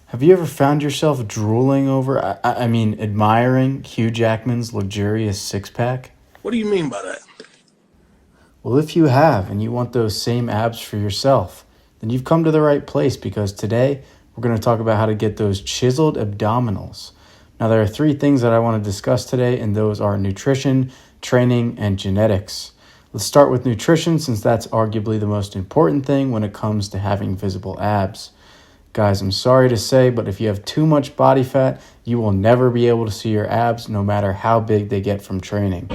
Have you ever found yourself drooling over, admiring Hugh Jackman's luxurious six-pack? What do you mean by that? Well, if you have and you want those same abs for yourself, then you've come to the right place because today we're going to talk about how to get those chiseled abdominals. Now, there are three things that I want to discuss today, and those are nutrition, training, and genetics. Let's start with nutrition since that's arguably the most important thing when it comes to having visible abs. Guys, I'm sorry to say, but if you have too much body fat, you will never be able to see your abs no matter how big they get from training.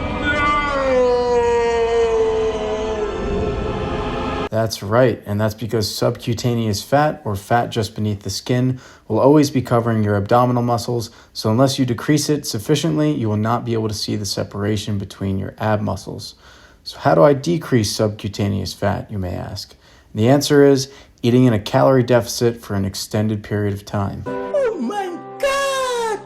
That's right, and that's because subcutaneous fat, or fat just beneath the skin, will always be covering your abdominal muscles, so unless you decrease it sufficiently, you will not be able to see the separation between your ab muscles. So how do I decrease subcutaneous fat, you may ask? And the answer is eating in a calorie deficit for an extended period of time. Oh my God!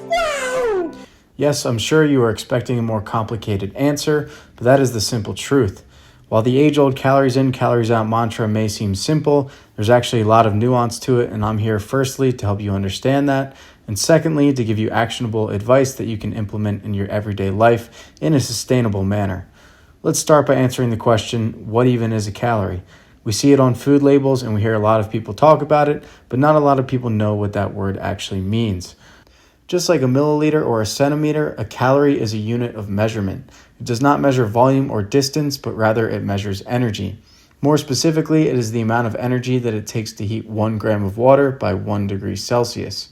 Wow! Yes, I'm sure you are expecting a more complicated answer, but that is the simple truth. While the age-old calories in, calories out mantra may seem simple, there's actually a lot of nuance to it, and I'm here firstly to help you understand that, and secondly to give you actionable advice that you can implement in your everyday life in a sustainable manner. Let's start by answering the question, what even is a calorie? We see it on food labels and we hear a lot of people talk about it, but not a lot of people know what that word actually means. Just like a milliliter or a centimeter, a calorie is a unit of measurement. It does not measure volume or distance, but rather it measures energy. More specifically, it is the amount of energy that it takes to heat 1 gram of water by 1 degree Celsius.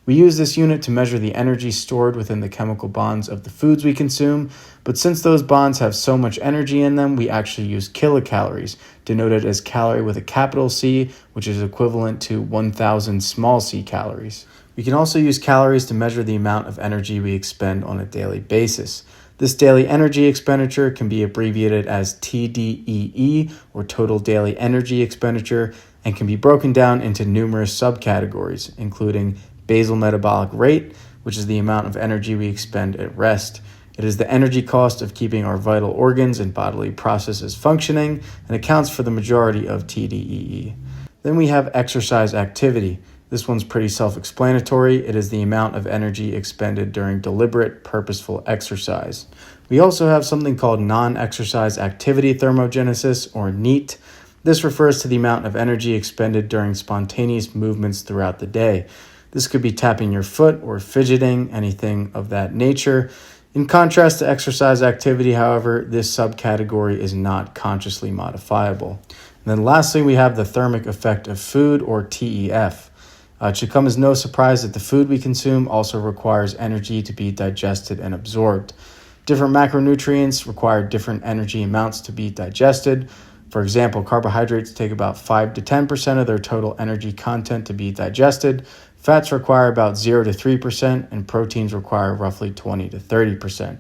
We use this unit to measure the energy stored within the chemical bonds of the foods we consume, but since those bonds have so much energy in them, we actually use kilocalories, denoted as calorie with a capital C, which is equivalent to 1,000 small c calories. We can also use calories to measure the amount of energy we expend on a daily basis. This daily energy expenditure can be abbreviated as TDEE, or total daily energy expenditure, and can be broken down into numerous subcategories, including basal metabolic rate, which is the amount of energy we expend at rest. It is the energy cost of keeping our vital organs and bodily processes functioning and accounts for the majority of TDEE. Then we have exercise activity. This one's pretty self-explanatory. It is the amount of energy expended during deliberate, purposeful exercise. We also have something called non-exercise activity thermogenesis, or NEAT. This refers to the amount of energy expended during spontaneous movements throughout the day. This could be tapping your foot or fidgeting, anything of that nature. In contrast to exercise activity, however, this subcategory is not consciously modifiable. And then lastly, we have the thermic effect of food, or TEF. It should come as no surprise that the food we consume also requires energy to be digested and absorbed. Different macronutrients require different energy amounts to be digested. For example, carbohydrates take about 5 to 10% of their total energy content to be digested. Fats require about 0 to 3%, and proteins require roughly 20 to 30%.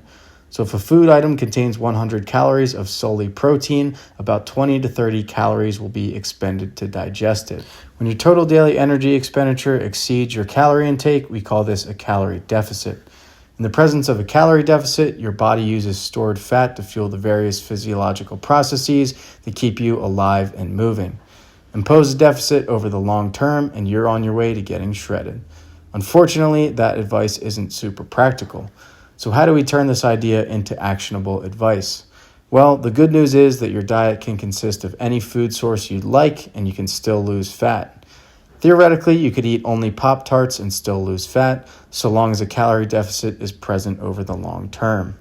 So if a food item contains 100 calories of solely protein, about 20 to 30 calories will be expended to digest it. When your total daily energy expenditure exceeds your calorie intake, we call this a calorie deficit. In the presence of a calorie deficit, your body uses stored fat to fuel the various physiological processes that keep you alive and moving. Impose a deficit over the long term, and you're on your way to getting shredded. Unfortunately, that advice isn't super practical. So how do we turn this idea into actionable advice? Well, the good news is that your diet can consist of any food source you'd like, and you can still lose fat. Theoretically, you could eat only Pop-Tarts and still lose fat, so long as a calorie deficit is present over the long term.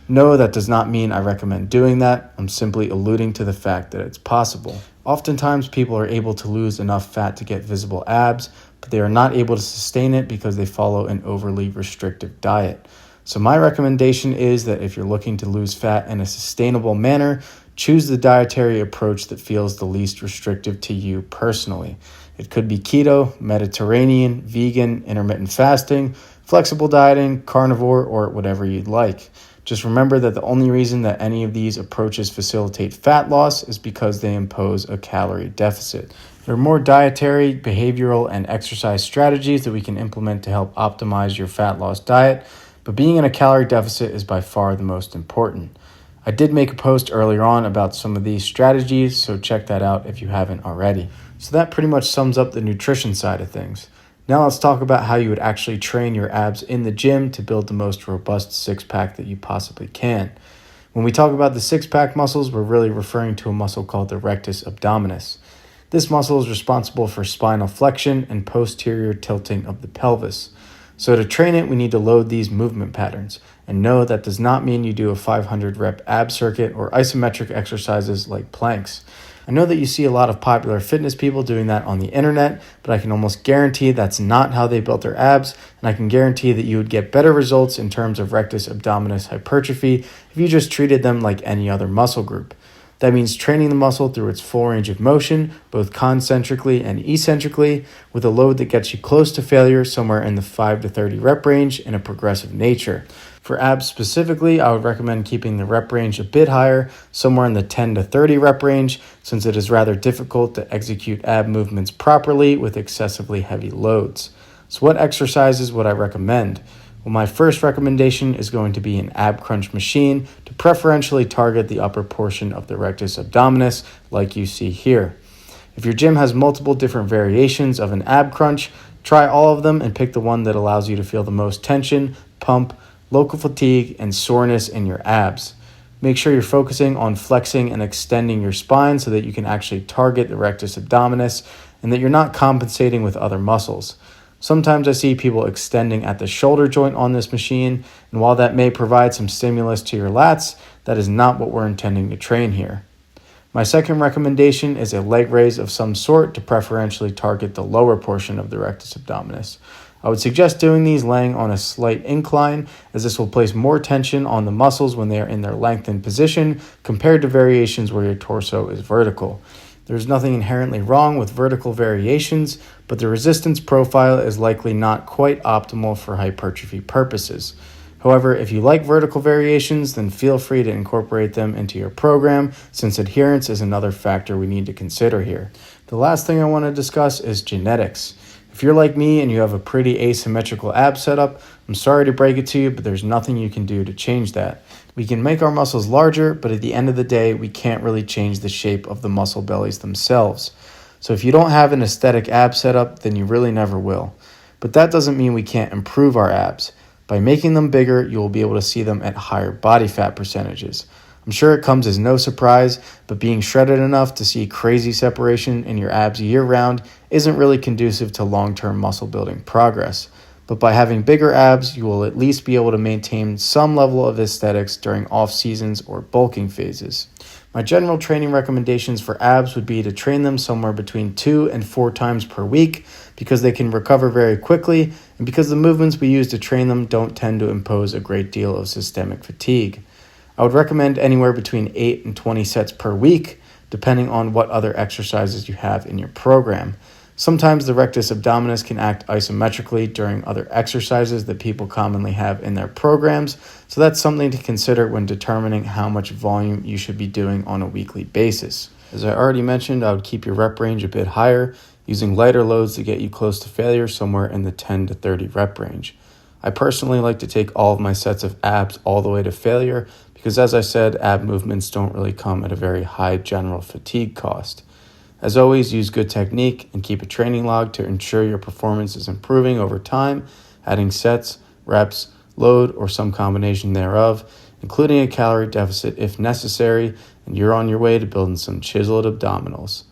No, that does not mean I recommend doing that. I'm simply alluding to the fact that it's possible. Oftentimes, people are able to lose enough fat to get visible abs, but they are not able to sustain it because they follow an overly restrictive diet. So my recommendation is that if you're looking to lose fat in a sustainable manner, choose the dietary approach that feels the least restrictive to you personally. It could be keto, Mediterranean, vegan, intermittent fasting, flexible dieting, carnivore, or whatever you'd like. Just remember that the only reason that any of these approaches facilitate fat loss is because they impose a calorie deficit. There are more dietary, behavioral, and exercise strategies that we can implement to help optimize your fat loss diet, but being in a calorie deficit is by far the most important. I did make a post earlier on about some of these strategies, so check that out if you haven't already. So that pretty much sums up the nutrition side of things. Now let's talk about how you would actually train your abs in the gym to build the most robust six-pack that you possibly can. When we talk about the six-pack muscles, we're really referring to a muscle called the rectus abdominis. This muscle is responsible for spinal flexion and posterior tilting of the pelvis. So to train it, we need to load these movement patterns. And no, that does not mean you do a 500 rep ab circuit or isometric exercises like planks. I know that you see a lot of popular fitness people doing that on the internet, but I can almost guarantee that's not how they built their abs, and I can guarantee that you would get better results in terms of rectus abdominis hypertrophy if you just treated them like any other muscle group. That means training the muscle through its full range of motion, both concentrically and eccentrically, with a load that gets you close to failure somewhere in the 5 to 30 rep range in a progressive nature. For abs specifically, I would recommend keeping the rep range a bit higher, somewhere in the 10 to 30 rep range, since it is rather difficult to execute ab movements properly with excessively heavy loads. So what exercises would I recommend? Well, my first recommendation is going to be an ab crunch machine to preferentially target the upper portion of the rectus abdominis like you see here. If your gym has multiple different variations of an ab crunch, try all of them and pick the one that allows you to feel the most tension, pump, local fatigue, and soreness in your abs. Make sure you're focusing on flexing and extending your spine so that you can actually target the rectus abdominis and that you're not compensating with other muscles. Sometimes I see people extending at the shoulder joint on this machine, and while that may provide some stimulus to your lats, that is not what we're intending to train here. My second recommendation is a leg raise of some sort to preferentially target the lower portion of the rectus abdominis. I would suggest doing these laying on a slight incline, as this will place more tension on the muscles when they are in their lengthened position compared to variations where your torso is vertical. There's nothing inherently wrong with vertical variations, but the resistance profile is likely not quite optimal for hypertrophy purposes. However, if you like vertical variations, then feel free to incorporate them into your program, since adherence is another factor we need to consider here. The last thing I want to discuss is genetics. If you're like me and you have a pretty asymmetrical ab setup, I'm sorry to break it to you, but there's nothing you can do to change that. We can make our muscles larger, but at the end of the day, we can't really change the shape of the muscle bellies themselves. So if you don't have an aesthetic ab setup, then you really never will. But that doesn't mean we can't improve our abs. By making them bigger, you will be able to see them at higher body fat percentages. I'm sure it comes as no surprise, but being shredded enough to see crazy separation in your abs year-round isn't really conducive to long-term muscle building progress. But by having bigger abs, you will at least be able to maintain some level of aesthetics during off seasons or bulking phases. My general training recommendations for abs would be to train them somewhere between 2 and 4 times per week because they can recover very quickly and because the movements we use to train them don't tend to impose a great deal of systemic fatigue. I would recommend anywhere between 8 and 20 sets per week, depending on what other exercises you have in your program. Sometimes the rectus abdominis can act isometrically during other exercises that people commonly have in their programs, so that's something to consider when determining how much volume you should be doing on a weekly basis. As I already mentioned, I would keep your rep range a bit higher, using lighter loads to get you close to failure somewhere in the 10 to 30 rep range. I personally like to take all of my sets of abs all the way to failure because, as I said, ab movements don't really come at a very high general fatigue cost. As always, use good technique and keep a training log to ensure your performance is improving over time, adding sets, reps, load, or some combination thereof, including a calorie deficit if necessary, and you're on your way to building some chiseled abdominals.